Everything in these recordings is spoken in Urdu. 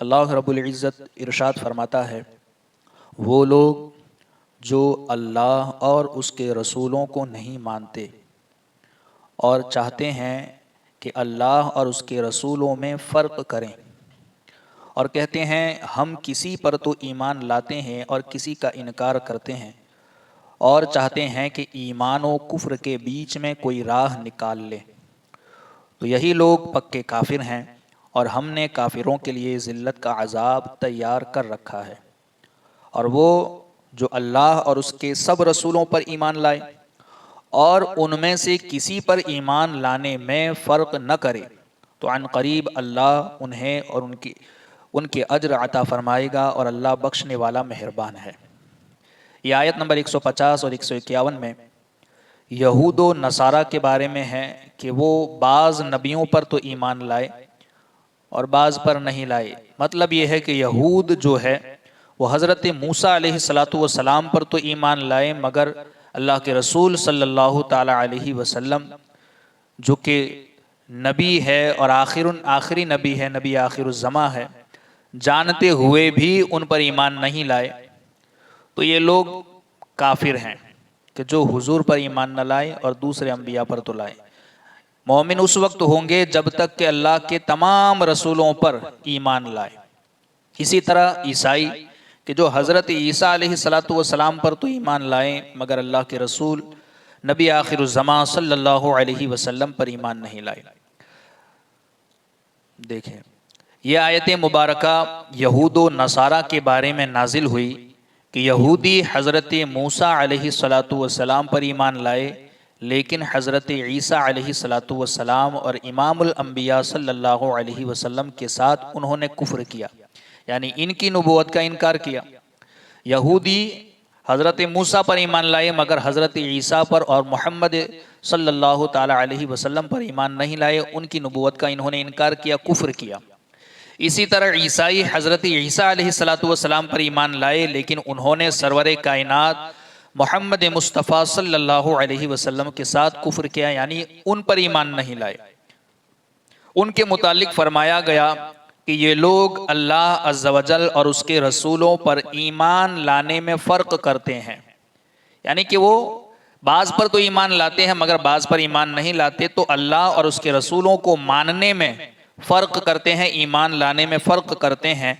اللہ رب العزت ارشاد فرماتا ہے، وہ لوگ جو اللہ اور اس کے رسولوں کو نہیں مانتے اور چاہتے ہیں کہ اللہ اور اس کے رسولوں میں فرق کریں، اور کہتے ہیں ہم کسی پر تو ایمان لاتے ہیں اور کسی کا انکار کرتے ہیں، اور چاہتے ہیں کہ ایمان و کفر کے بیچ میں کوئی راہ نکال لے، تو یہی لوگ پکے کافر ہیں، اور ہم نے کافروں کے لیے ذلت کا عذاب تیار کر رکھا ہے۔ اور وہ جو اللہ اور اس کے سب رسولوں پر ایمان لائے اور ان میں سے کسی پر ایمان لانے میں فرق نہ کرے، تو عن قریب اللہ انہیں اور ان کے اجر عطا فرمائے گا، اور اللہ بخشنے والا مہربان ہے۔ یہ آیت نمبر 150 اور 151 میں یہود و نصارہ کے بارے میں ہے کہ وہ بعض نبیوں پر تو ایمان لائے اور بعض پر نہیں لائے۔ مطلب یہ ہے کہ یہود جو ہے وہ حضرت موسیٰ علیہ السلام پر تو ایمان لائے، مگر اللہ کے رسول صلی اللہ تعالی علیہ وسلم جو کہ نبی ہے اور آخری نبی ہے، نبی آخر الزماں ہے، جانتے ہوئے بھی ان پر ایمان نہیں لائے، تو یہ لوگ کافر ہیں کہ جو حضور پر ایمان نہ لائے اور دوسرے انبیاء پر تو لائے۔ مومن اس وقت ہوں گے جب تک کہ اللہ کے تمام رسولوں پر ایمان لائے۔ اسی طرح عیسائی کہ جو حضرت عیسیٰ علیہ السلام پر تو ایمان لائے، مگر اللہ کے رسول نبی آخر الزمان صلی اللہ علیہ وسلم پر ایمان نہیں لائے۔ دیکھیں، یہ آیت مبارکہ یہود و نصارہ کے بارے میں نازل ہوئی کہ یہودی حضرت موسیٰ علیہ السلام پر ایمان لائے، لیکن حضرت عیسیٰ علیہ السلام اور امام الانبیاء صلی اللہ علیہ وسلم کے ساتھ انہوں نے کفر کیا، یعنی ان کی نبوت کا انکار کیا۔ یہودی حضرت موسیٰ پر ایمان لائے مگر حضرت عیسیٰ پر اور محمد صلی اللہ تعالی علیہ وسلم پر ایمان نہیں لائے، ان کی نبوت کا انہوں نے انکار کیا، کفر کیا۔ اسی طرح عیسائی حضرت عیسیٰ علیہ السلام پر ایمان لائے، لیکن انہوں نے سرور کائنات محمد مصطفیٰ صلی اللہ علیہ وسلم کے ساتھ کفر کیا، یعنی ان پر ایمان نہیں لائے۔ ان کے متعلق فرمایا گیا کہ یہ لوگ اللہ عز و جل اور اس کے رسولوں پر ایمان لانے میں فرق کرتے ہیں، یعنی کہ وہ بعض پر تو ایمان لاتے ہیں مگر بعض پر ایمان نہیں لاتے، تو اللہ اور اس کے رسولوں کو ماننے میں فرق کرتے ہیں، ایمان لانے میں فرق کرتے ہیں۔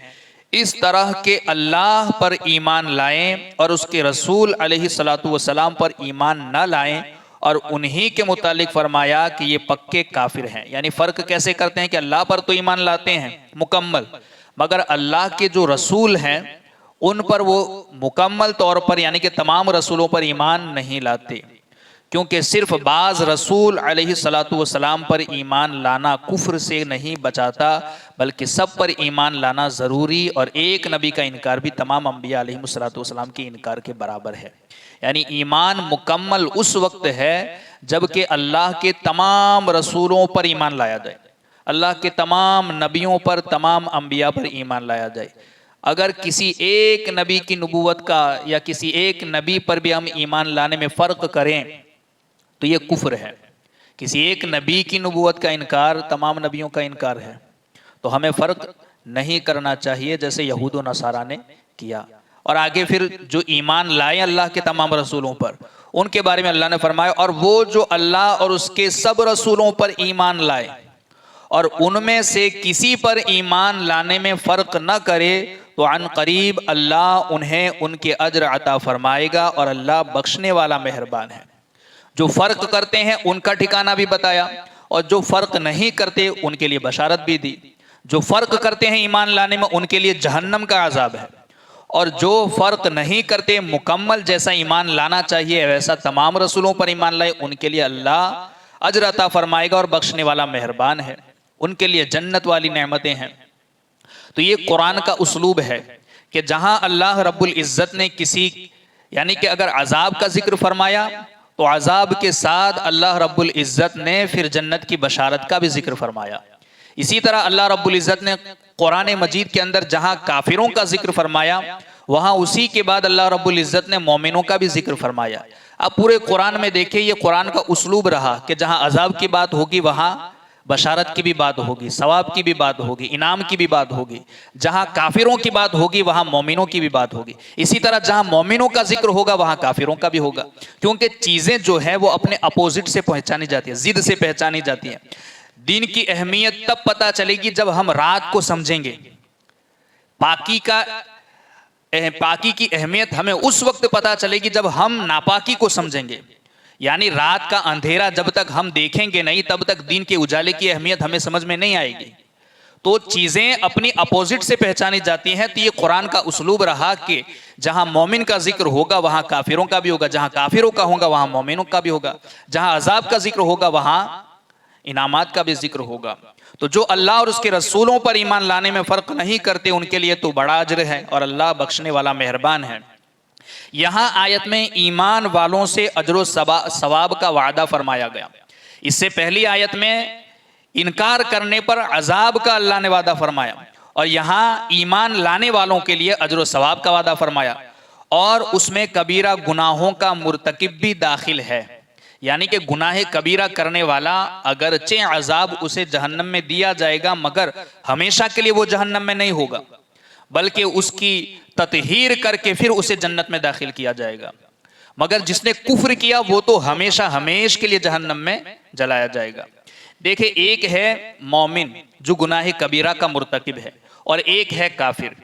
اس طرح کہ اللہ پر ایمان لائیں اور اس کے رسول علیہ السلام پر ایمان نہ لائیں، اور انہی کے متعلق فرمایا کہ یہ پکے کافر ہیں۔ یعنی فرق کیسے کرتے ہیں کہ اللہ پر تو ایمان لاتے ہیں مکمل، مگر اللہ کے جو رسول ہیں ان پر وہ مکمل طور پر یعنی کہ تمام رسولوں پر ایمان نہیں لاتے، کیونکہ صرف بعض رسول علیہ السلام پر ایمان لانا کفر سے نہیں بچاتا، بلکہ سب پر ایمان لانا ضروری، اور ایک نبی کا انکار بھی تمام انبیاء علیہ السلام کے انکار کے برابر ہے۔ یعنی ایمان مکمل اس وقت ہے جبکہ اللہ کے تمام رسولوں پر ایمان لایا جائے، اللہ کے تمام نبیوں پر، تمام انبیاء پر ایمان لایا جائے۔ اگر کسی ایک نبی کی نبوت کا یا کسی ایک نبی پر بھی ہم ایمان لانے میں فرق کریں تو یہ کفر ہے۔ کسی ایک نبی کی نبوت کا انکار تمام نبیوں کا انکار ہے، تو ہمیں فرق نہیں کرنا چاہیے جیسے یہود و نصارہ نے کیا۔ اور آگے پھر جو ایمان لائے اللہ کے تمام رسولوں پر، ان کے بارے میں اللہ نے فرمایا، اور وہ جو اللہ اور اس کے سب رسولوں پر ایمان لائے اور ان میں سے کسی پر ایمان لانے میں فرق نہ کرے، تو عن قریب اللہ انہیں ان کے اجر عطا فرمائے گا، اور اللہ بخشنے والا مہربان ہے۔ جو فرق کرتے ہیں ان کا ٹھکانہ بھی بتایا، اور جو فرق نہیں کرتے ان کے لیے بشارت بھی دی۔ جو فرق کرتے ہیں ایمان لانے میں ان کے لیے جہنم کا عذاب ہے، اور جو فرق نہیں کرتے مکمل جیسا ایمان لانا چاہیے ویسا تمام رسولوں پر ایمان لائے، ان کے لیے اللہ اجر عطا فرمائے گا اور بخشنے والا مہربان ہے، ان کے لیے جنت والی نعمتیں ہیں۔ تو یہ قرآن کا اسلوب ہے کہ جہاں اللہ رب العزت نے کسی یعنی کہ اگر عذاب کا ذکر فرمایا تو عذاب کے ساتھ اللہ رب العزت نے پھر جنت کی بشارت کا بھی ذکر فرمایا۔ اسی طرح اللہ رب العزت نے قرآن مجید کے اندر جہاں کافروں کا ذکر فرمایا وہاں اسی کے بعد اللہ رب العزت نے مومنوں کا بھی ذکر فرمایا۔ اب پورے قرآن میں دیکھیں، یہ قرآن کا اسلوب رہا کہ جہاں عذاب کی بات ہوگی وہاں بشارت کی بھی بات ہوگی، ثواب کی بھی بات ہوگی، انعام کی بھی بات ہوگی۔ جہاں کافروں کی بات ہوگی وہاں مومنوں کی بھی بات ہوگی۔ اسی طرح جہاں مومنوں کا ذکر ہوگا وہاں کافروں کا بھی ہوگا، کیونکہ چیزیں جو ہے وہ اپنے اپوزٹ سے پہچانی جاتی ہیں، ضد سے پہچانی جاتی ہیں۔ دین کی اہمیت تب پتہ چلے گی جب ہم رات کو سمجھیں گے۔ پاکی کی اہمیت ہمیں اس وقت پتہ چلے گی جب ہم ناپاکی کو سمجھیں گے۔ یعنی رات کا اندھیرا جب تک ہم دیکھیں گے نہیں تب تک دین کے اجالے کی اہمیت ہمیں سمجھ میں نہیں آئے گی۔ تو چیزیں اپنی اپوزٹ سے پہچانی جاتی ہیں، تو یہ قرآن کا اسلوب رہا کہ جہاں مومن کا ذکر ہوگا وہاں کافروں کا بھی ہوگا، جہاں کافروں کا ہوگا وہاں مومنوں کا بھی ہوگا، جہاں عذاب کا ذکر ہوگا وہاں انعامات کا بھی ذکر ہوگا۔ تو جو اللہ اور اس کے رسولوں پر ایمان لانے میں فرق نہیں کرتے ان کے لیے تو بڑا اجر ہے، اور اللہ بخشنے والا مہربان ہے۔ یہاں آیت میں ایمان والوں سے اجر و ثواب کا وعدہ فرمایا گیا۔ اس سے پہلی آیت میں انکار کرنے پر عذاب کا اللہ نے وعدہ فرمایا، اور یہاں ایمان لانے والوں کے لیے اجر و ثواب کا وعدہ فرمایا، اور اس میں کبیرہ گناہوں کا مرتکب بھی داخل ہے۔ یعنی کہ گناہ کبیرہ کرنے والا اگرچہ عذاب اسے جہنم میں دیا جائے گا مگر ہمیشہ کے لیے وہ جہنم میں نہیں ہوگا، بلکہ اس کی تطہیر کر کے پھر اسے جنت میں داخل کیا جائے گا۔ مگر جس نے کفر کیا وہ تو ہمیشہ ہمیشہ کے لیے جہنم میں جلایا جائے گا۔ دیکھیں، ایک ہے مومن جو گناہ کبیرہ کا مرتکب ہے، اور ایک ہے کافر۔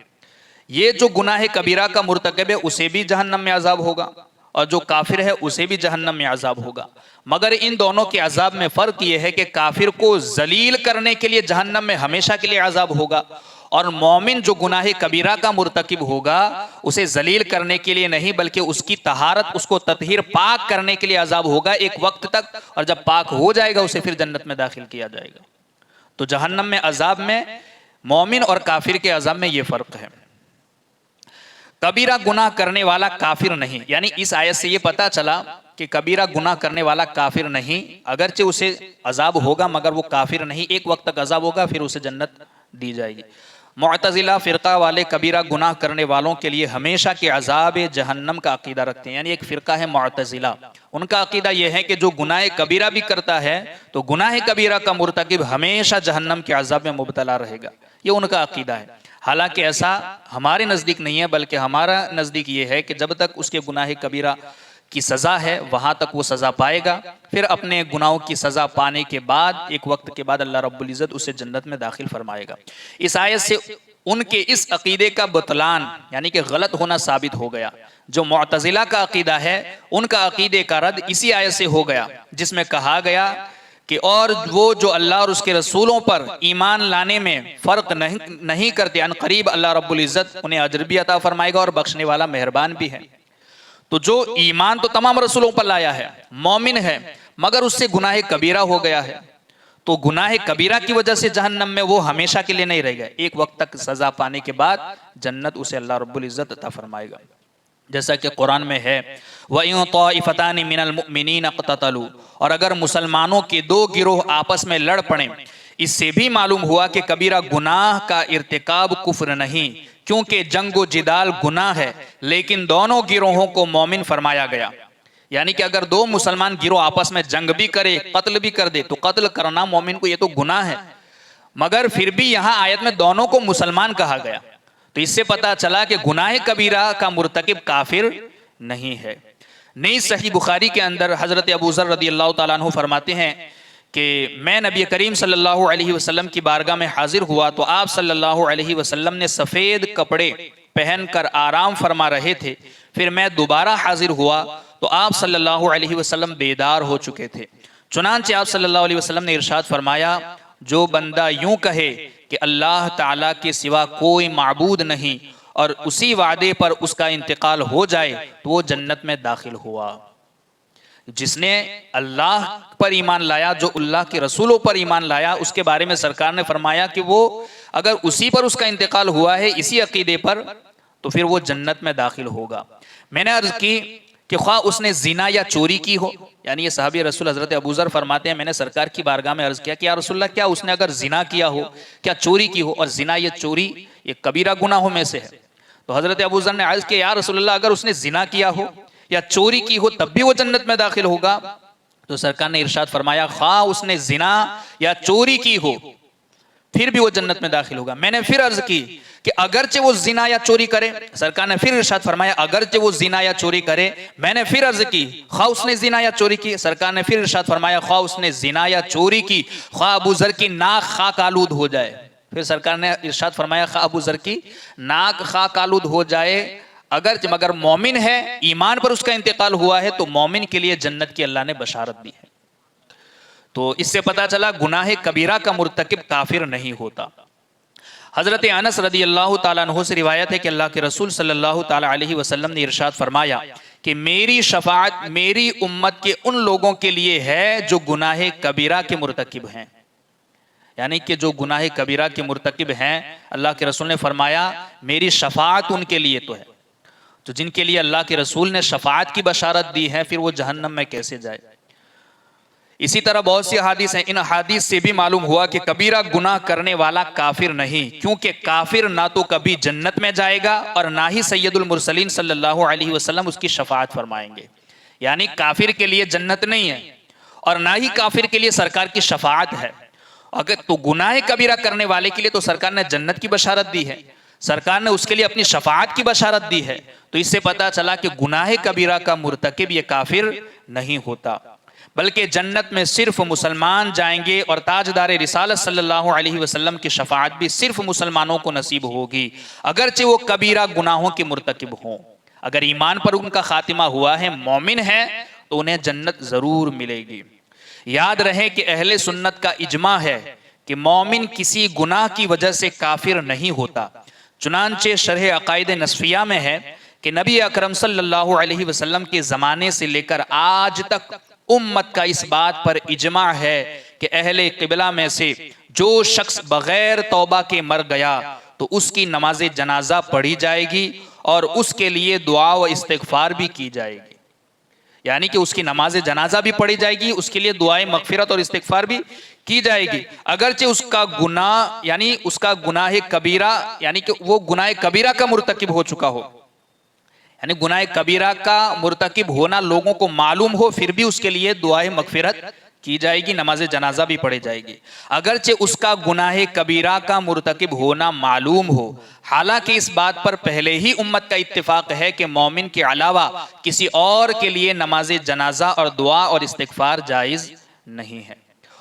یہ جو گناہ کبیرہ کا مرتکب ہے اسے بھی جہنم میں عذاب ہوگا، اور جو کافر ہے اسے بھی جہنم میں عذاب ہوگا۔ مگر ان دونوں کے عذاب میں فرق یہ ہے کہ کافر کو ذلیل کرنے کے لیے جہنم میں ہمیشہ کے لیے عذاب ہوگا، اور مومن جو گناہ کبیرہ کا مرتکب ہوگا اسے ذلیل کرنے کے لیے نہیں بلکہ اس کی طہارت، اس کو تطہیر، پاک کرنے کے لیے عذاب ہوگا ایک وقت تک، اور جب پاک ہو جائے گا اسے پھر جنت میں داخل کیا جائے گا۔ تو جہنم میں عذاب میں مومن اور کافر کے عذاب میں یہ فرق ہے۔ کبیرہ گناہ کرنے والا کافر نہیں، یعنی اس آیت سے یہ پتا چلا کہ کبیرہ گناہ کرنے والا کافر نہیں، اگرچہ اسے عذاب ہوگا مگر وہ کافر نہیں، ایک وقت تک عذاب ہوگا پھر اسے جنت دی جائے گی۔ معتزلہ فرقہ والے کبیرہ گناہ کرنے والوں کے لیے ہمیشہ کے عذاب جہنم کا عقیدہ رکھتے ہیں۔ یعنی ایک فرقہ ہے معتزلہ، ان کا عقیدہ یہ ہے کہ جو گناہ کبیرہ بھی کرتا ہے تو گناہ کبیرہ کا مرتکب ہمیشہ جہنم کے عذاب میں مبتلا رہے گا، یہ ان کا عقیدہ ہے۔ حالانکہ ایسا ہمارے نزدیک نہیں ہے، بلکہ ہمارا نزدیک یہ ہے کہ جب تک اس کے گناہ کبیرہ کی سزا ہے وہاں تک وہ سزا پائے گا، پھر اپنے گناہوں کی سزا پانے کے بعد ایک وقت کے بعد اللہ رب العزت اسے جنت میں داخل فرمائے گا۔ اس آیت سے ان کے اس عقیدے کا بطلان یعنی کہ غلط ہونا ثابت ہو گیا۔ جو معتزلہ کا عقیدہ ہے ان کا عقیدے کا رد اسی آیت سے ہو گیا جس میں کہا گیا کہ اور وہ جو اللہ اور اس کے رسولوں پر ایمان لانے میں فرق نہیں کرتے، ان قریب اللہ رب العزت انہیں اجر بھی عطا فرمائے گا اور بخشنے والا مہربان بھی ہے۔ تو جو ایمان تو تمام رسولوں پر لایا ہے، مومن ہے، مگر اس سے گناہ کبیرہ ہو گیا ہے، تو گناہ کبیرہ کی وجہ سے جہنم میں وہ ہمیشہ کے لیے نہیں رہے گا، ایک وقت تک سزا پانے کے بعد جنت اسے اللہ رب العزت عطا فرمائے گا۔ جیسا کہ قرآن میں ہے وَإِن طَائِفَتَانِ مِنَ الْمُؤْمِنِينَ اقْتَتَلُوا، اور اگر مسلمانوں کے دو گروہ آپس میں لڑ پڑیں، اس سے بھی معلوم ہوا کہ کبیرہ گناہ کا ارتکاب کفر نہیں، کیونکہ جنگ و جدال گناہ ہے، لیکن دونوں گروہوں کو مومن فرمایا گیا۔ یعنی کہ اگر دو مسلمان گروہ آپس میں جنگ بھی کرے، قتل بھی کر دے، تو قتل کرنا مومن کو یہ تو گناہ ہے، مگر پھر بھی یہاں آیت میں دونوں کو مسلمان کہا گیا، تو اس سے پتا چلا کہ گناہ کبیرہ کا مرتکب کافر نہیں ہے۔ نئی صحیح بخاری کے اندر حضرت ابو ذر رضی اللہ تعالیٰ عنہ فرماتے ہیں کہ میں نبی کریم صلی اللہ علیہ وسلم کی بارگاہ میں حاضر ہوا تو آپ صلی اللہ علیہ وسلم نے سفید کپڑے پہن کر آرام فرما رہے تھے، پھر میں دوبارہ حاضر ہوا تو آپ صلی اللہ علیہ وسلم بیدار ہو چکے تھے۔ چنانچہ آپ صلی اللہ علیہ وسلم نے ارشاد فرمایا، جو بندہ یوں کہے کہ اللہ تعالیٰ کے سوا کوئی معبود نہیں اور اسی وعدے پر اس کا انتقال ہو جائے تو وہ جنت میں داخل ہوا۔ جس نے اللہ پر ایمان لایا، جو اللہ کے رسولوں پر ایمان لایا، اس کے بارے میں سرکار نے فرمایا کہ وہ اگر اسی پر اس کا انتقال ہوا ہے، اسی عقیدے پر، تو پھر وہ جنت میں داخل ہوگا۔ میں نے عرض کی کہ خواہ اس نے زنا یا چوری کی ہو، یعنی یہ صحابی رسول حضرت ابو ذر فرماتے ہیں میں نے سرکار کی بارگاہ میں عرض کیا کہ یا رسول اللہ، کیا اس نے اگر زنا کیا ہو، کیا چوری کی ہو، اور زنا یا چوری یہ کبیرہ گناہوں میں سے ہے، تو حضرت ابو ذر نے عرض کیا یا رسول اللہ، اگر اس نے زنا کیا ہو یا چوری کی ہو تب بھی وہ جنت میں داخل ہوگا؟ تو سرکار نے ارشاد فرمایا خواہ اس نے زنا یا چوری کی ہو پھر بھی وہ جنت میں داخل ہوگا۔ میں نے پھر عرض کی کہ اگرچہ وہ زنا یا چوری کرے، سرکار نے پھر ارشاد فرمایا اگرچہ وہ زنا یا چوری کرے۔ میں نے پھر عرض کی خواہ اس نے زنا یا چوری کی، سرکار نے پھر ارشاد فرمایا خواہ اس نے زنا یا چوری کی، خواہ ابو ذر کی ناک خاک آلود ہو جائے۔ پھر سرکار نے ارشاد فرمایا خواہ ابو ذر کی ناک خاک آلود ہو جائے، مگر مومن ہے، ایمان پر اس کا انتقال ہوا ہے، تو مومن کے لیے جنت کی اللہ نے بشارت دی ہے۔ تو اس سے پتا چلا گناہ کبیرہ کا مرتکب کافر نہیں ہوتا۔ حضرت انس رضی اللہ تعالیٰ عنہ سے روایت ہے کہ اللہ کے رسول صلی اللہ تعالیٰ علیہ وسلم نے ارشاد فرمایا کہ میری شفاعت میری امت کے ان لوگوں کے لیے ہے جو گناہ کبیرہ کے مرتکب ہیں، یعنی کہ جو گناہ کبیرہ کے مرتکب ہیں، اللہ کے رسول نے فرمایا میری شفاعت ان کے لیے تو ہے۔ تو جن کے لیے اللہ کے رسول نے شفاعت کی بشارت دی ہے، پھر وہ جہنم میں کیسے جائے؟ اسی طرح بہت سی احادیث ہیں، ان احادیث سے بھی معلوم ہوا کہ کبیرہ گناہ کرنے والا کافر نہیں، کیونکہ کافر نہ تو کبھی جنت میں جائے گا اور نہ ہی سید المرسلین صلی اللہ علیہ وسلم اس کی شفاعت فرمائیں گے۔ یعنی کافر کے لیے جنت نہیں ہے اور نہ ہی کافر کے لیے سرکار کی شفاعت ہے۔ اگر تو گناہ کبیرہ کرنے والے کے لیے تو سرکار نے جنت کی بشارت دی ہے، سرکار نے اس کے لیے اپنی شفاعت کی بشارت دی ہے، تو اس سے پتا چلا کہ گناہ کبیرہ کا مرتکب یہ کافر نہیں ہوتا، بلکہ جنت میں صرف مسلمان جائیں گے اور تاجدار رسالت صلی اللہ علیہ وسلم کی شفاعت بھی صرف مسلمانوں کو نصیب ہوگی، اگرچہ وہ کبیرہ گناہوں کے مرتکب ہوں۔ اگر ایمان پر ان کا خاتمہ ہوا ہے، مومن ہے، تو انہیں جنت ضرور ملے گی۔ یاد رہے کہ اہل سنت کا اجماع ہے کہ مومن کسی گناہ کی وجہ سے کافر نہیں ہوتا۔ چنانچہ شرح عقائد نصفیہ میں ہے کہ نبی اکرم صلی اللہ علیہ وسلم کے زمانے سے لے کر آج تک امت کا اس بات پر اجماع ہے کہ اہل قبلہ میں سے جو شخص بغیر توبہ کے مر گیا تو اس کی نماز جنازہ پڑھی جائے گی اور اس کے لیے دعا و استغفار بھی کی جائے گی، یعنی کہ اس کی نماز جنازہ بھی پڑھی جائے گی، اس کے لیے دعائے مغفرت اور استغفار بھی کی جائے گی، اگرچہ اس کا گناہ یعنی اس کا گناہ کبیرہ یعنی کہ وہ گناہ کبیرہ کا مرتکب ہو چکا ہو، یعنی گناہ کبیرہ کا مرتکب ہونا لوگوں کو معلوم ہو، پھر بھی اس کے لیے دعائے مغفرت کی جائے گی، نماز جنازہ بھی پڑھی جائے گی، اگرچہ اس کا گناہ کبیرہ کا مرتکب ہونا معلوم ہو۔ حالانکہ اس بات پر پہلے ہی امت کا اتفاق ہے کہ مومن کے علاوہ کسی اور کے لیے نماز جنازہ اور دعا اور استغفار جائز نہیں ہے۔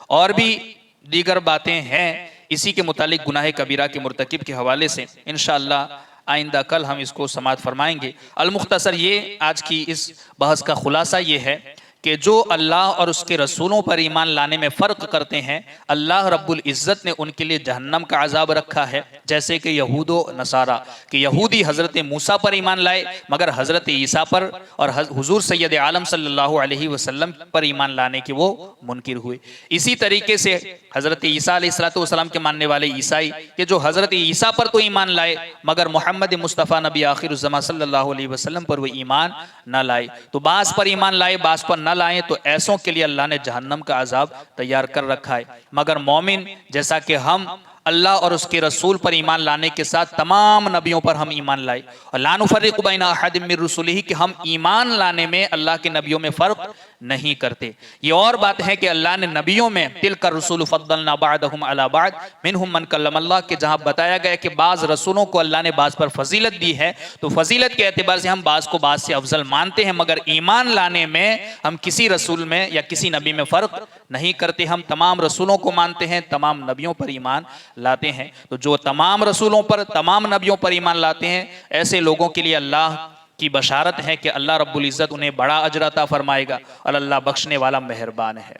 اور بھی دیگر باتیں ہیں اسی کے متعلق گناہ کبیرہ کے مرتکب کے حوالے سے، انشاءاللہ آئندہ کل ہم اس کو سماعت فرمائیں گے۔ المختصر یہ آج کی اس بحث کا خلاصہ یہ ہے کہ جو اللہ اور اس کے رسولوں پر ایمان لانے میں فرق کرتے ہیں، اللہ رب العزت نے ان کے لیے جہنم کا عذاب رکھا ہے، جیسے کہ یہود و نصارہ، کہ یہودی حضرت موسیٰ پر ایمان لائے مگر حضرت عیسیٰ پر اور حضور سید عالم صلی اللہ علیہ وسلم پر ایمان لانے کے وہ منکر ہوئے۔ اسی طریقے سے حضرت عیسیٰ علیہ السلام کے ماننے والے عیسائی کہ جو حضرت عیسیٰ پر تو ایمان لائے مگر محمد مصطفیٰ نبی آخر الزمان صلی اللہ علیہ وسلم پر وہ ایمان نہ لائے، تو بعض پر ایمان لائے بعض پر نہ لائیں، تو ایسوں کے لیے اللہ نے جہنم کا عذاب تیار کر رکھا ہے۔ مگر مومن جیسا کہ ہم اللہ اور اس کے رسول پر ایمان لانے کے ساتھ تمام نبیوں پر ہم ایمان لائے، اور لا نفرق بین احد من رسلہ کہ ہم ایمان لانے میں اللہ کے نبیوں میں فرق نہیں کرتے۔ یہ اور بات ہے کہ اللہ نے نبیوں میں تلک الرسول فضلنا بعضهم علی بعض منہم من کلم اللہ کہ جہاں بتایا گیا کہ بعض رسولوں کو اللہ نے بعض پر فضیلت دی ہے، تو فضیلت کے اعتبار سے ہم بعض کو بعض سے افضل مانتے ہیں، مگر ایمان لانے میں ہم کسی رسول میں یا کسی نبی میں فرق نہیں کرتے، ہم تمام رسولوں کو مانتے ہیں، تمام نبیوں پر ایمان لاتے ہیں۔ تو جو تمام رسولوں پر تمام نبیوں پر ایمان لاتے ہیں، ایسے لوگوں کے لیے اللہ کی بشارت ہے کہ اللہ رب العزت انہیں بڑا اجر عطا فرمائے گا اور اللہ بخشنے والا مہربان ہے۔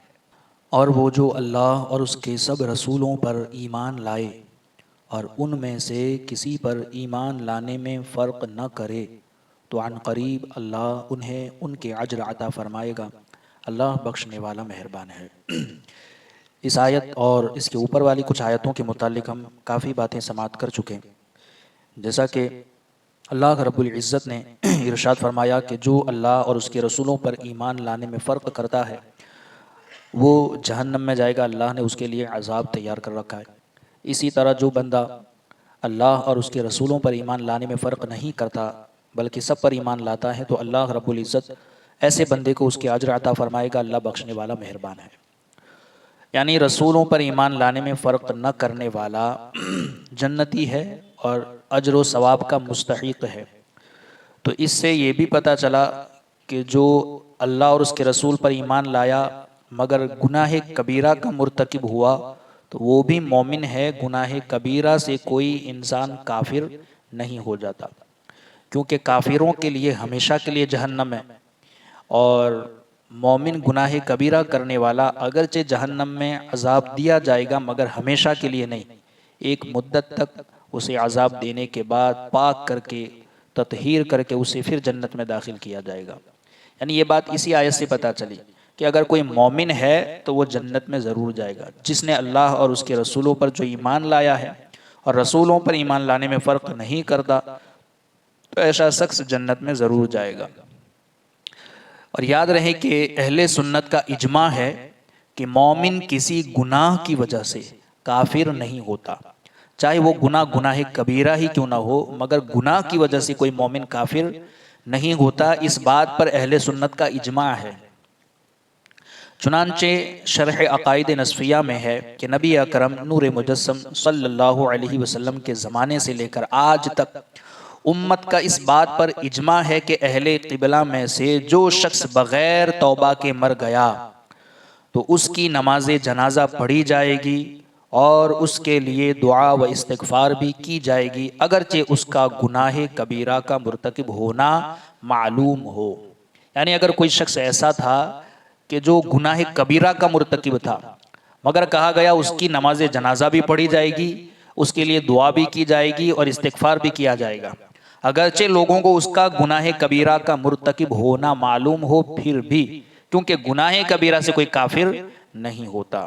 اور وہ جو اللہ اور اس کے سب رسولوں پر ایمان لائے اور ان میں سے کسی پر ایمان لانے میں فرق نہ کرے تو عن قریب اللہ انہیں ان کے اجر عطا فرمائے گا، اللہ بخشنے والا مہربان ہے۔ اس آیت اور اس کے اوپر والی کچھ آیتوں کے متعلق ہم کافی باتیں سماعت کر چکے ہیں، جیسا کہ اللہ رب العزت نے ارشاد فرمایا کہ جو اللہ اور اس کے رسولوں پر ایمان لانے میں فرق کرتا ہے وہ جہنم میں جائے گا، اللہ نے اس کے لیے عذاب تیار کر رکھا ہے۔ اسی طرح جو بندہ اللہ اور اس کے رسولوں پر ایمان لانے میں فرق نہیں کرتا بلکہ سب پر ایمان لاتا ہے تو اللہ رب العزت ایسے بندے کو اس کے اجر عطا فرمائے گا، اللہ بخشنے والا مہربان ہے۔ یعنی رسولوں پر ایمان لانے میں فرق نہ کرنے والا جنتی ہے اور اجر و ثواب کا مستحق ہے۔ تو اس سے یہ بھی پتہ چلا کہ جو اللہ اور اس کے رسول پر ایمان لایا مگر گناہ کبیرہ کا مرتکب ہوا تو وہ بھی مومن ہے، گناہ کبیرہ سے کوئی انسان کافر نہیں ہو جاتا، کیونکہ کافروں کے لیے ہمیشہ کے لیے جہنم ہے، اور مومن گناہ کبیرہ کرنے والا اگرچہ جہنم میں عذاب دیا جائے گا مگر ہمیشہ کے لیے نہیں، ایک مدت تک اسے عذاب دینے کے بعد پاک کر کے تطہیر کر کے اسے پھر جنت میں داخل کیا جائے گا۔ یعنی یہ بات اسی آیت سے پتہ چلی کہ اگر کوئی مومن ہے تو وہ جنت میں ضرور جائے گا، جس نے اللہ اور اس کے رسولوں پر جو ایمان لایا ہے اور رسولوں پر ایمان لانے میں فرق نہیں کرتا تو ایسا شخص جنت میں ضرور جائے گا۔ اور یاد رہے کہ اہل سنت کا اجماع ہے کہ مومن کسی گناہ کی وجہ سے کافر نہیں ہوتا، چاہے وہ گناہ کبیرہ ہی کیوں نہ ہو، مگر گناہ کی وجہ سے کوئی مومن کافر نہیں ہوتا۔ اس بات پر اہل سنت کا اجماع ہے۔ چنانچہ شرح عقائد نصفیہ میں ہے کہ نبی اکرم نور مجسم صلی اللہ علیہ وسلم کے زمانے سے لے کر آج تک امت کا اس بات پر اجماع ہے کہ اہل قبلہ میں سے جو شخص بغیر توبہ کے مر گیا تو اس کی نماز جنازہ پڑھی جائے گی اور اس کے لیے دعا و استغفار بھی کی جائے گی، اگرچہ اس کا گناہ کبیرہ کا مرتکب ہونا معلوم ہو۔ یعنی اگر کوئی شخص ایسا تھا کہ جو گناہ کبیرہ کا مرتکب تھا مگر کہا گیا اس کی نماز جنازہ بھی پڑھی جائے گی، اس کے لیے دعا بھی کی جائے گی اور استغفار بھی کیا جائے گا، اگرچہ لوگوں کو اس کا گناہ کبیرہ کا مرتکب ہونا معلوم ہو پھر بھی، کیونکہ گناہ کبیرہ سے کوئی کافر نہیں ہوتا۔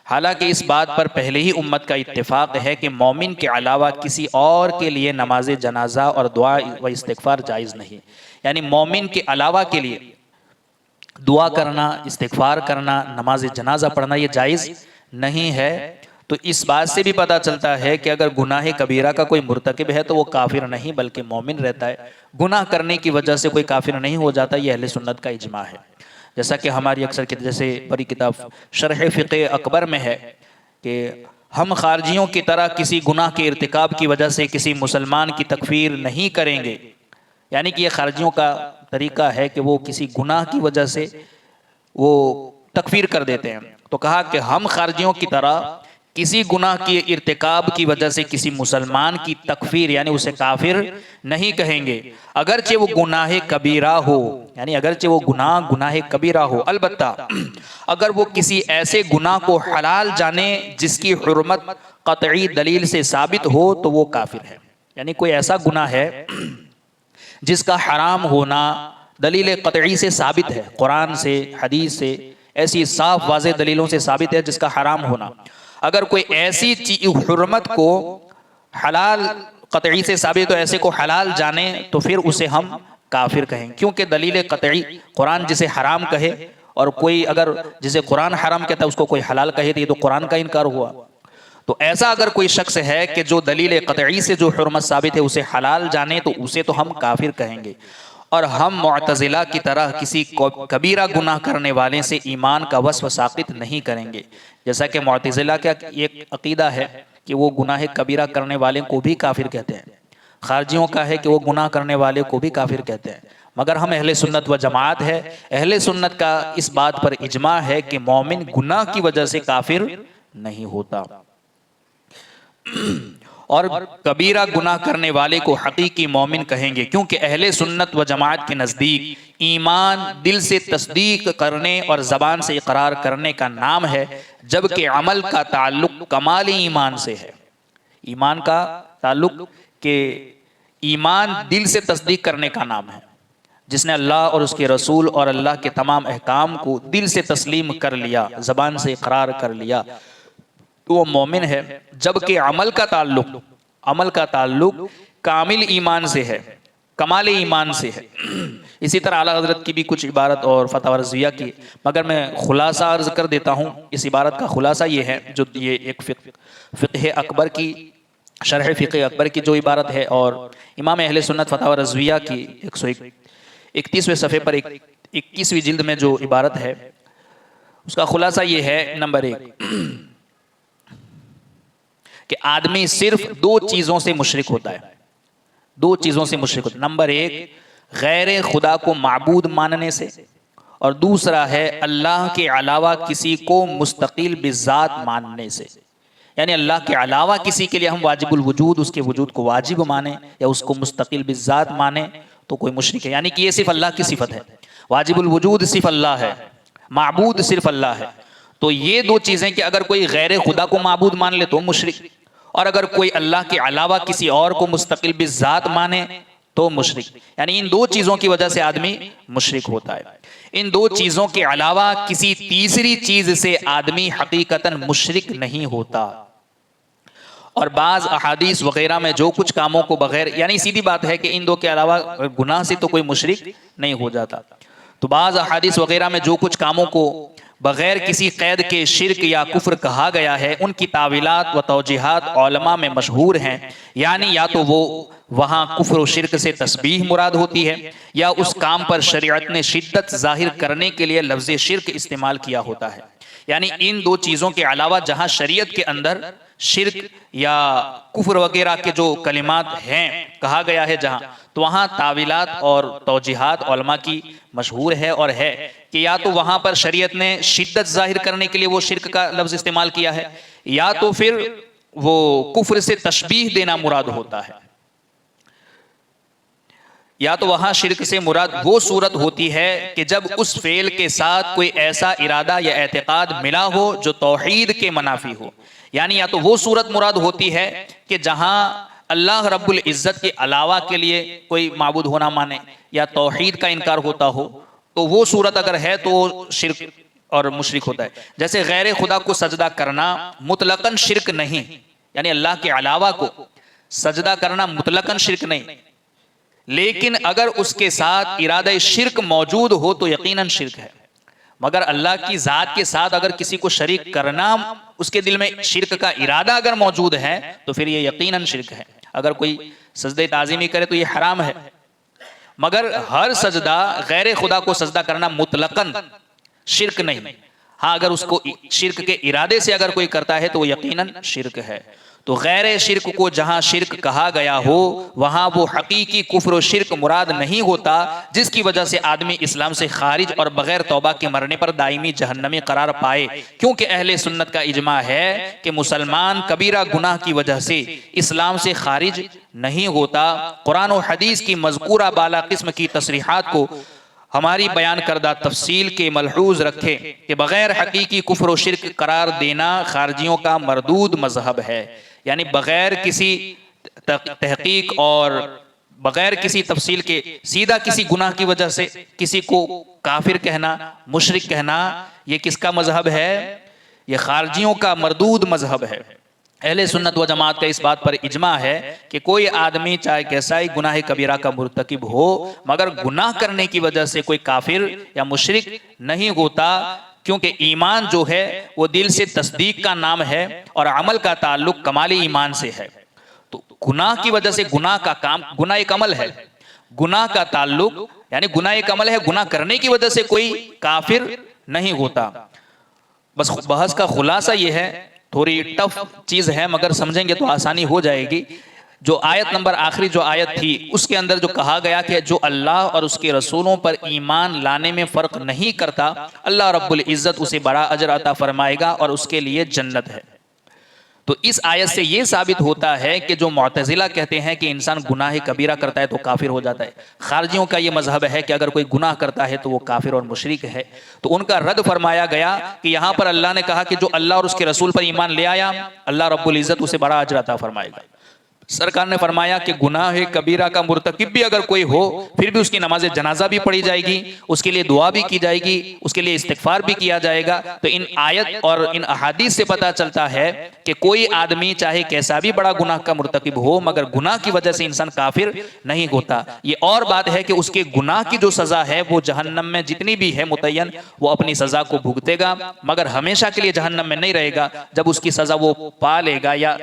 حالانکہ اس بات پر پہلے ہی امت کا اتفاق ہے کہ مومن کے علاوہ کسی اور کے لیے نماز جنازہ اور دعا و استغفار جائز نہیں، یعنی مومن کے علاوہ کے لیے دعا کرنا، استغفار کرنا، نماز جنازہ پڑھنا یہ جائز نہیں ہے۔ تو اس بات سے بھی پتہ چلتا ہے کہ اگر گناہ کبیرہ کا کوئی مرتکب ہے تو وہ کافر نہیں بلکہ مومن رہتا ہے، گناہ کرنے کی وجہ سے کوئی کافر نہیں ہو جاتا، یہ اہل سنت کا اجماع ہے۔ جیسا کہ ہماری اکثر جیسے بڑی کتاب شرح فقہ اکبر میں ہے کہ ہم خارجیوں کی طرح کسی گناہ کے ارتکاب کی وجہ سے کسی مسلمان کی تکفیر نہیں کریں گے، یعنی کہ یہ خارجیوں کا طریقہ ہے کہ وہ کسی گناہ کی وجہ سے وہ تکفیر کر دیتے ہیں، تو کہا کہ ہم خارجیوں کی طرح کسی گناہ کے ارتکاب کی وجہ سے کسی مسلمان کی تکفیر یعنی اسے کافر نہیں کہیں گے، اگرچہ وہ گناہ کبیرہ ہو، یعنی اگرچہ وہ گناہ کبیرہ ہو، البتہ اگر وہ کسی ایسے گناہ کو حلال جانے جس کی حرمت قطعی دلیل سے ثابت ہو تو وہ کافر ہے۔ یعنی کوئی ایسا گناہ ہے جس کا حرام ہونا دلیل قطعی سے ثابت ہے، قرآن سے، حدیث سے، ایسی صاف واضح دلیلوں سے ثابت ہے جس کا حرام ہونا، اگر کوئی ایسی حرمت کو حلال قطعی سے ثابت تو ایسے کو حلال جانے تو پھر اسے ہم کافر کہیں، کیونکہ دلیل قطعی قرآن جسے حرام کہے اور کوئی اگر جسے قرآن حرام کہتا ہے اس کو کوئی حلال کہے تو یہ تو قرآن کا انکار ہوا۔ تو ایسا اگر کوئی شخص ہے کہ جو دلیل قطعی سے جو حرمت ثابت ہے اسے حلال جانے تو اسے تو ہم کافر کہیں گے، اور ہم معتزلہ کی طرح کسی کبیرہ گناہ کرنے والے سے ایمان کا وصف ساقط نہیں کریں گے، جیسا کہ معتزلہ کا ایک عقیدہ ہے کہ وہ گناہ کبیرہ کرنے والے کو بھی کافر کہتے ہیں، خارجیوں کا ہے کہ وہ گناہ کرنے والے کو بھی کافر کہتے ہیں، مگر ہم اہل سنت و جماعت ہے، اہل سنت کا اس بات پر اجماع ہے کہ مومن گناہ کی وجہ سے کافر نہیں ہوتا، اور کبیرہ گناہ کرنے والے کو حقیقی مومن کہیں گے، کیونکہ اہل سنت و جماعت کے نزدیک ایمان دل سے تصدیق کرنے اور زبان سے اقرار کرنے کا نام ہے، جبکہ عمل کا تعلق کمال ایمان سے ہے۔ ایمان کا تعلق کہ ایمان دل سے تصدیق کرنے کا نام ہے، جس نے اللہ اور اس کے رسول اور اللہ کے تمام احکام کو دل سے تسلیم کر لیا، زبان سے اقرار کر لیا تو وہ مومن ہے، جبکہ عمل کا تعلق کامل ایمان سے ہے، کمال ایمان سے ہے۔ اسی طرح اعلیٰ حضرت کی بھی کچھ عبارت اور فتاوی رضویہ کی، مگر میں خلاصہ عرض کر دیتا ہوں، اس عبارت کا خلاصہ یہ ہے، جو یہ ایک فقہ اکبر کی شرح فقہ اکبر کی جو عبارت ہے اور امام اہل سنت فتاوی رضویہ کی 131ویں صفحے پر ایک 21ویں جلد میں جو عبارت ہے اس کا خلاصہ یہ ہے، نمبر 1 کہ آدمی صرف 2 چیزوں سے مشرک ہوتا ہے، 2 چیزوں سے مشرک ہوتا ہے۔ نمبر 1 غیر خدا کو معبود ماننے سے، اور دوسرا ہے اللہ کے علاوہ کسی کو مستقل بذات ماننے سے۔ یعنی اللہ کے علاوہ کسی کے لیے ہم واجب الوجود، اس کے وجود کو واجب مانیں یا اس کو مستقل بذات مانیں تو کوئی مشرک ہے۔ یعنی کہ یہ صرف اللہ کی صفت ہے، واجب الوجود صرف اللہ ہے، معبود صرف اللہ ہے۔ تو یہ 2 چیزیں کہ اگر کوئی غیر خدا کو معبود مان لے تو مشرک، اور اگر کوئی اللہ کے علاوہ کسی اور کو مستقل بذات مانے تو مشرک۔ یعنی ان 2 چیزوں کی وجہ سے آدمی مشرک ہوتا ہے۔ ان 2 چیزوں کے علاوہ کسی تیسری چیز سے آدمی حقیقتاً مشرک نہیں ہوتا۔ اور بعض احادیث وغیرہ میں جو کچھ کاموں کو بغیر، یعنی سیدھی بات ہے کہ ان 2 کے علاوہ گناہ سے تو کوئی مشرک نہیں ہو جاتا، تو بعض احادیث وغیرہ میں جو کچھ کاموں کو بغیر کسی قید کے شرک یا کفر کہا گیا ہے، ان کی تعویلات و توجیحات علماء میں مشہور ہیں۔ یعنی یا تو وہ وہاں کفر و شرک سے تسبیح مراد ہوتی ہے، یا اس کام پر شریعت نے شدت ظاہر کرنے کے لیے لفظ شرک استعمال کیا ہوتا ہے۔ یعنی ان 2 چیزوں کے علاوہ جہاں شریعت کے اندر شرک یا کفر وغیرہ کے جو کلمات ہیں کہا گیا ہے جہاں، تو وہاں تعویلات اور توجیحات علماء کی مشہور ہے، اور ہے کہ یا تو وہاں پر شریعت نے شدت ظاہر کرنے کے لیے وہ شرک کا لفظ استعمال کیا ہے، یا تو پھر وہ کفر سے تشبیہ دینا مراد ہوتا ہے، یا تو وہاں شرک سے مراد وہ صورت ہوتی ہے کہ جب اس فعل کے ساتھ کوئی ایسا ارادہ یا اعتقاد ملا ہو جو توحید کے منافی ہو۔ یعنی یا تو وہ صورت مراد ہوتی ہے کہ جہاں اللہ رب العزت کے علاوہ کے لیے کوئی معبود ہونا مانے یا توحید کا انکار ہوتا ہو، تو وہ صورت اگر ہے تو شرک اور مشرک ہوتا ہے۔ جیسے غیر خدا کو سجدہ کرنا مطلقاً شرک نہیں، یعنی اللہ کے علاوہ کو سجدہ کرنا مطلقاً شرک نہیں، لیکن اگر اس کے ساتھ ارادہ شرک موجود ہو تو یقیناً شرک ہے۔ مگر اللہ کی ذات کے ساتھ اگر کسی کو شریک کرنا، اس کے دل میں شرک کا ارادہ اگر موجود ہے تو پھر یہ یقیناً شرک ہے۔ اگر کوئی سجدہ تعظیمی کرے تو یہ حرام ہے، مگر ہر سجدہ غیر خدا کو سجدہ کرنا مطلقاً شرک نہیں۔ ہاں اگر اس کو شرک کے ارادے سے اگر کوئی کرتا ہے تو وہ یقیناً شرک ہے۔ تو غیر شرک کو جہاں شرک کہا گیا ہو وہاں وہ حقیقی کفر و شرک مراد نہیں ہوتا، جس کی وجہ سے آدمی اسلام سے خارج اور بغیر توبہ کے مرنے پر دائمی جہنمی قرار پائے، کیونکہ اہل سنت کا اجماع ہے کہ مسلمان کبیرہ گناہ کی وجہ سے اسلام سے خارج نہیں ہوتا۔ قرآن و حدیث کی مذکورہ بالا قسم کی تصریحات کو ہماری بیان کردہ تفصیل کے ملحوظ رکھے کہ بغیر حقیقی کفر و شرک قرار دینا خارجیوں کا مردود مذہب ہے۔ یعنی بغیر کسی تحقیق اور بغیر کسی تفصیل کے سیدھا کسی گناہ کی وجہ سے کسی کو کافر کہنا، مشرک کہنا، یہ کس کا مذہب ہے؟ یہ خارجیوں کا مردود مذہب ہے۔ اہل سنت و جماعت کا اس بات پر اجماع ہے کہ کوئی آدمی چاہے کیسا ہی گناہ کبیرہ کا مرتکب ہو، مگر گناہ کرنے کی وجہ سے کوئی کافر یا مشرک نہیں ہوتا، کیونکہ ایمان جو ہے وہ دل سے تصدیق کا نام ہے اور عمل کا تعلق کمال ایمان سے ہے۔ تو گناہ کی وجہ سے گناہ کا کام، گناہ ایک عمل ہے، گناہ کا تعلق یعنی گناہ ایک عمل ہے، گناہ کرنے کی وجہ سے کوئی کافر نہیں ہوتا۔ بس بحث کا خلاصہ یہ ہے، تھوڑی ٹف چیز ہے مگر سمجھیں گے تو آسانی ہو جائے گی۔ جو آیت نمبر آخری جو آیت تھی اس کے اندر جو کہا گیا کہ جو اللہ اور اس کے رسولوں پر ایمان لانے میں فرق نہیں کرتا، اللہ رب العزت اسے بڑا اجر عطا فرمائے گا اور اس کے لیے جنت ہے۔ تو اس آیت سے یہ ثابت ہوتا ہے کہ جو معتزلہ کہتے ہیں کہ انسان گناہ کبیرہ کرتا ہے تو کافر ہو جاتا ہے، خارجیوں کا یہ مذہب ہے کہ اگر کوئی گناہ کرتا ہے تو وہ کافر اور مشرک ہے، تو ان کا رد فرمایا گیا کہ یہاں پر اللہ نے کہا کہ جو اللہ اور اس کے رسول پر ایمان لے آیا اللہ رب العزت اسے بڑا اجر عطا فرمائے گا۔ سرکار نے فرمایا کہ گناہ کبیرہ کا مرتکب بھی اگر کوئی ہو پھر بھی اس کی نماز جنازہ بھی پڑھی جائے گی، اس کے لیے دعا بھی کی جائے گی، اس کے لیے استغفار بھی کیا جائے گا۔ تو ان آیت اور ان احادیث سے پتہ چلتا ہے کہ کوئی آدمی چاہے کیسا بھی بڑا گناہ کا مرتکب ہو مگر گناہ کی وجہ سے انسان کافر نہیں ہوتا۔ یہ اور بات ہے کہ اس کے گناہ کی جو سزا ہے وہ جہنم میں جتنی بھی ہے متعین وہ اپنی سزا کو بھگتے گا، مگر ہمیشہ کے لیے جہنم میں نہیں رہے گا۔ جب اس کی سزا وہ پا لے گا یا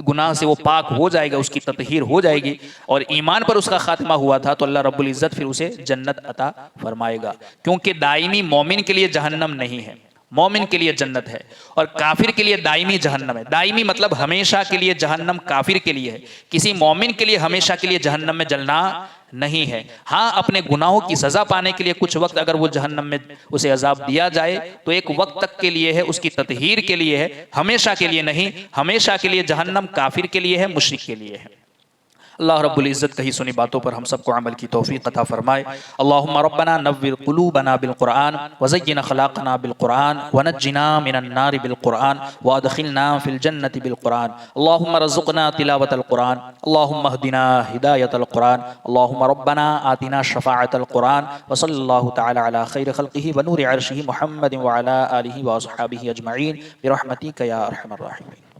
گناہ سے وہ پاک ہو جائے گا، اس کی تطہیر ہو جائے گی، اور ایمان پر اس کا خاتمہ ہوا تھا تو اللہ رب العزت پھر اسے جنت عطا فرمائے گا، کیونکہ دائمی مومن کے لیے جہنم نہیں ہے، مومن کے لیے جنت ہے، اور کافر کے لیے دائمی جہنم ہے۔ دائمی مطلب ہمیشہ کے لیے جہنم کافر کے لیے ہے، کسی مومن کے لیے ہمیشہ کے لیے جہنم میں جلنا نہیں ہے۔ ہاں اپنے گناہوں کی سزا پانے کے لیے کچھ وقت اگر وہ جہنم میں اسے عذاب دیا جائے تو ایک وقت تک کے لیے ہے، اس کی تطہیر کے لیے ہے، ہمیشہ کے لیے نہیں۔ ہمیشہ کے لیے جہنم کافر کے لیے ہے، مشرک کے لیے ہے۔ اللہ رب العزت کہی سنی باتوں پر ہم سب کو عمل کی توفیق عطا فرمائے۔ اللہم ربنا نور قلوبنا بالقرآن وزین اخلاقنا بالقرآن ونجنا من النار بالقرآن وادخلنا فی الجنة بالقرآن۔ اللہم رزقنا تلاوت القرآن، اللہم اہدنا ہدایت القرآن، اللہم ربنا آتنا شفاعت القرآن، وصلی اللہ تعالی علی خیر خلقہ ونور عرشہ محمد وعلی آلہ واصحابہ اجمعین برحمتک یا ارحم الراحمین۔